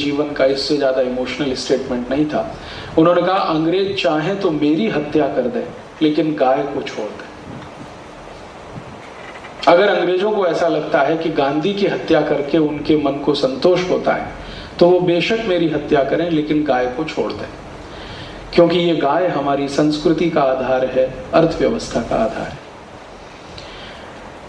जीवन का इससे ज्यादा इमोशनल स्टेटमेंट नहीं था। उन्होंने कहा अंग्रेज चाहे तो मेरी हत्या कर दे लेकिन गाय को छोड़ दे। अगर अंग्रेजों को ऐसा लगता है कि गांधी की हत्या करके उनके मन को संतोष होता है तो वो बेशक मेरी हत्या करें लेकिन गाय को छोड़ दें, क्योंकि ये गाय हमारी संस्कृति का आधार है, अर्थव्यवस्था का आधार है।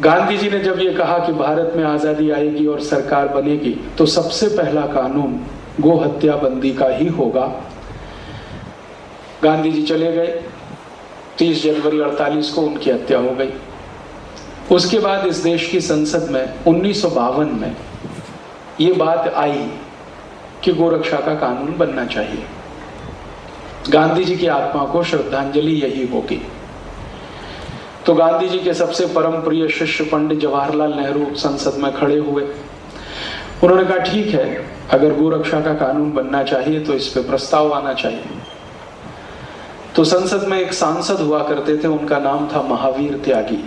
गांधी जी ने जब ये कहा कि भारत में आजादी आएगी और सरकार बनेगी तो सबसे पहला कानून गो हत्या बंदी का ही होगा। गांधी जी चले गए, 30 जनवरी 48 को उनकी हत्या हो गई। उसके बाद इस देश की संसद में 1952 में ये बात आई कि गोरक्षा का कानून बनना चाहिए। गांधी जी की आत्मा को श्रद्धांजलि यही होगी। तो गांधी जी के सबसे परम प्रिय शिष्य पंडित जवाहरलाल नेहरू संसद में खड़े हुए। उन्होंने कहा ठीक है, अगर गोरक्षा का कानून बनना चाहिए तो इस पे प्रस्ताव आना चाहिए। तो संसद में एक सांसद हुआ करते थे, उनका नाम था महावीर त्यागी।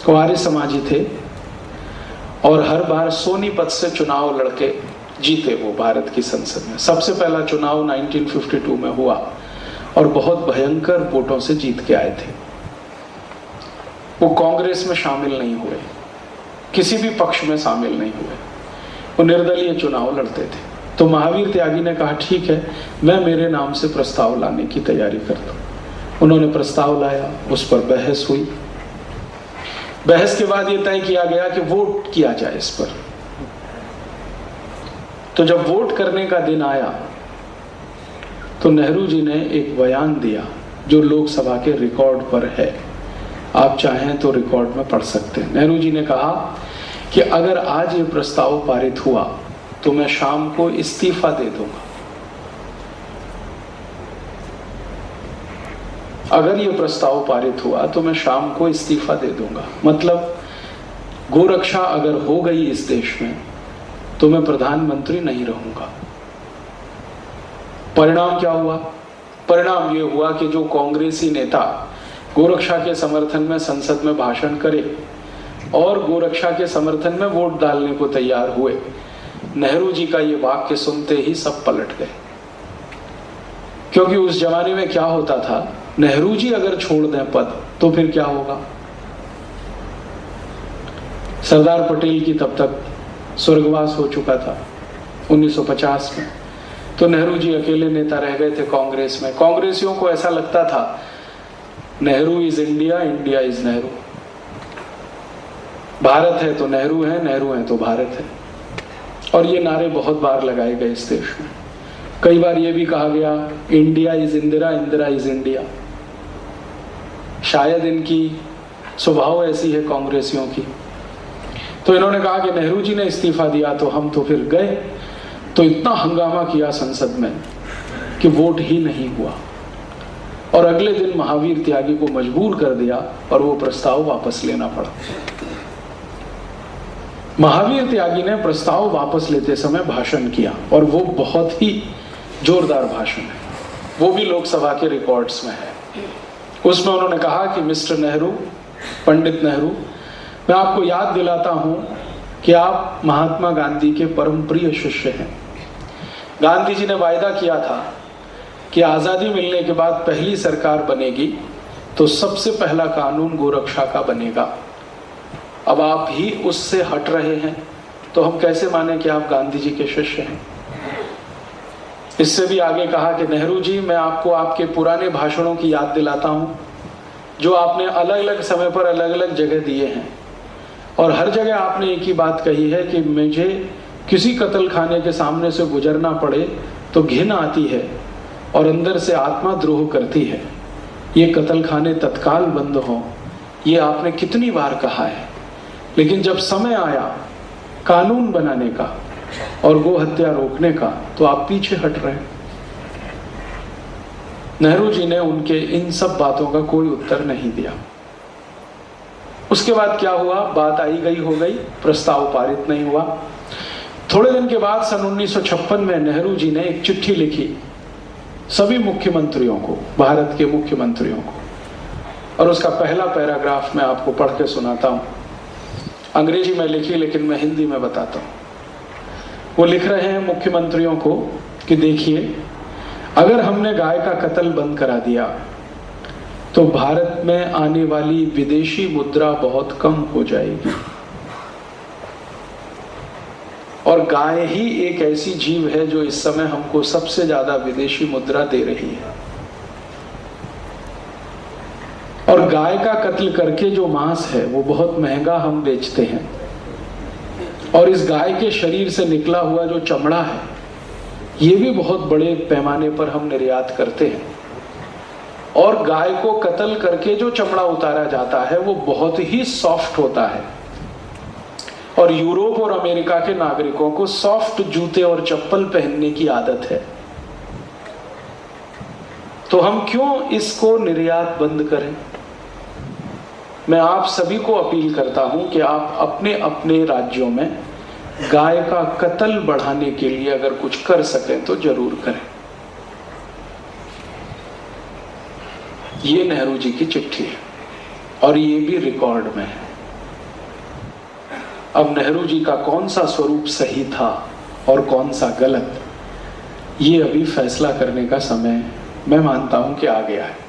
वो आर्य समाजी थे और हर बार सोनीपत से चुनाव लड़के जीते वो भारत की संसद में। सबसे पहला चुनाव 1952 में हुआ और बहुत भयंकर वोटों से जीत के आए थे। वो कांग्रेस में शामिल नहीं हुए, किसी भी पक्ष में शामिल नहीं हुए, वो निर्दलीय चुनाव लड़ते थे। तो महावीर त्यागी ने कहा ठीक है, मैं मेरे नाम से प्रस्ताव लाने की तैयारी करता हूं। उन्होंने प्रस्ताव लाया, उस पर बहस हुई। बहस के बाद यह तय किया गया कि वोट किया जाए इस पर। तो जब वोट करने का दिन आया तो नेहरू जी ने एक बयान दिया जो लोकसभा के रिकॉर्ड पर है, आप चाहें तो रिकॉर्ड में पढ़ सकते हैं। नेहरू जी ने कहा कि अगर आज ये प्रस्ताव पारित हुआ तो मैं शाम को इस्तीफा दे दूंगा। अगर ये प्रस्ताव पारित हुआ तो मैं शाम को इस्तीफा दे दूंगा। मतलब गोरक्षा अगर हो गई इस देश में तो मैं प्रधानमंत्री नहीं रहूंगा। परिणाम क्या हुआ? परिणाम ये हुआ कि जो कांग्रेसी नेता गोरक्षा के समर्थन में संसद में भाषण करे और गोरक्षा के समर्थन में वोट डालने को तैयार हुए, नेहरू जी का ये वाक्य सुनते ही सब पलट गए। क्योंकि उस जमाने में क्या होता था, नेहरू जी अगर छोड़ दें पद तो फिर क्या होगा। सरदार पटेल की तब तक स्वर्गवास हो चुका था 1950 में, तो नेहरू जी अकेले नेता रह गए थे कांग्रेस में। कांग्रेसियों को ऐसा लगता था Nehru is India, India is Nehru. Bharat है तो नेहरू है, नेहरू है तो भारत है। और ये नारे बहुत बार लगाए गए इस देश में। कई बार ये भी कहा गया India is Indira, Indira is India. शायद इनकी स्वभाव ऐसी है कांग्रेसियों की। तो इन्होंने कहा कि नेहरू जी ने इस्तीफा दिया तो हम तो फिर गए। तो इतना हंगामा किया संसद में कि वोट ही नहीं हुआ और अगले दिन महावीर त्यागी को मजबूर कर दिया और वो प्रस्ताव वापस लेना पड़ा। महावीर त्यागी ने प्रस्ताव वापस लेते समय भाषण किया और वो बहुत ही जोरदार भाषण है, वो भी लोकसभा के रिकॉर्ड्स में है। उसमें उन्होंने कहा कि मिस्टर नेहरू, पंडित नेहरू, मैं आपको याद दिलाता हूं कि आप महात्मा गांधी के परम प्रिय शिष्य हैं। गांधी जी ने वायदा किया था कि आजादी मिलने के बाद पहली सरकार बनेगी तो सबसे पहला कानून गोरक्षा का बनेगा। अब आप ही उससे हट रहे हैं तो हम कैसे माने कि आप गांधी जी के शिष्य हैं। इससे भी आगे कहा कि नेहरू जी, मैं आपको आपके पुराने भाषणों की याद दिलाता हूं जो आपने अलग अलग समय पर अलग अलग जगह दिए हैं और हर जगह आपने एक ही बात कही है कि मुझे किसी कत्ल खाने के सामने से गुजरना पड़े तो घिन आती है और अंदर से आत्मा द्रोह करती है। ये कत्ल खाने तत्काल बंद हो, ये आपने कितनी बार कहा है, लेकिन जब समय आया कानून बनाने का और गो हत्या रोकने का तो आप पीछे हट रहे हैं। नेहरू जी ने उनके इन सब बातों का कोई उत्तर नहीं दिया। उसके बाद क्या हुआ, बात आई गई हो गई, प्रस्ताव पारित नहीं हुआ। थोड़े दिन के बाद सन 1956 में नेहरू जी ने एक चिट्ठी लिखी सभी मुख्यमंत्रियों को, भारत के मुख्यमंत्रियों को, और उसका पहला पैराग्राफ मैं आपको पढ़ के सुनाता हूं। अंग्रेजी में लिखी लेकिन मैं हिंदी में बताता हूं। वो लिख रहे हैं मुख्यमंत्रियों को कि देखिए, अगर हमने गाय का कत्ल बंद करा दिया तो भारत में आने वाली विदेशी मुद्रा बहुत कम हो जाएगी, और गाय ही एक ऐसी जीव है जो इस समय हमको सबसे ज्यादा विदेशी मुद्रा दे रही है। और गाय का कत्ल करके जो मांस है वो बहुत महंगा हम बेचते हैं, और इस गाय के शरीर से निकला हुआ जो चमड़ा है ये भी बहुत बड़े पैमाने पर हम निर्यात करते हैं, और गाय को कत्ल करके जो चमड़ा उतारा जाता है वो बहुत ही सॉफ्ट होता है, और यूरोप और अमेरिका के नागरिकों को सॉफ्ट जूते और चप्पल पहनने की आदत है। तो हम क्यों इसको निर्यात बंद करें? मैं आप सभी को अपील करता हूं कि आप अपने अपने राज्यों में गाय का कत्ल बढ़ाने के लिए अगर कुछ कर सकें तो जरूर करें। ये नेहरू जी की चिट्ठी है और ये भी रिकॉर्ड में है। अब नेहरू जी का कौन सा स्वरूप सही था और कौन सा गलत, ये अभी फैसला करने का समय मैं मानता हूं कि आ गया है।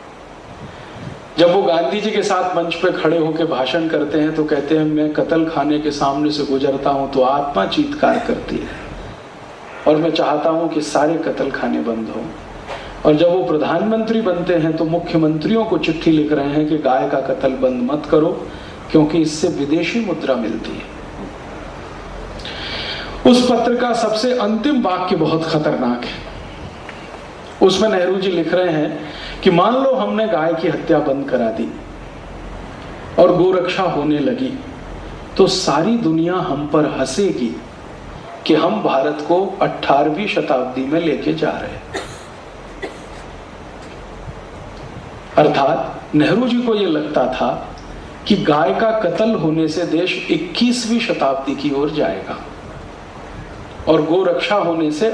जब वो गांधी जी के साथ मंच पे खड़े होकर भाषण करते हैं तो कहते हैं, मैं कत्ल खाने के सामने से गुजरता हूं तो आत्मा चीत्कार करती है और मैं चाहता हूं कि सारे कत्ल खाने बंद हो। और जब वो प्रधानमंत्री बनते हैं तो मुख्यमंत्रियों को चिट्ठी लिख रहे हैं कि गाय का कत्ल बंद मत करो क्योंकि इससे विदेशी मुद्रा मिलती है। उस पत्र का सबसे अंतिम वाक्य बहुत खतरनाक है। उसमें नेहरू जी लिख रहे हैं कि मान लो हमने गाय की हत्या बंद करा दी और गोरक्षा होने लगी तो सारी दुनिया हम पर हंसेगी कि हम भारत को 18वीं शताब्दी में लेके जा रहे हैं। अर्थात नेहरू जी को यह लगता था कि गाय का कत्ल होने से देश 21वीं शताब्दी की ओर जाएगा और गोरक्षा होने से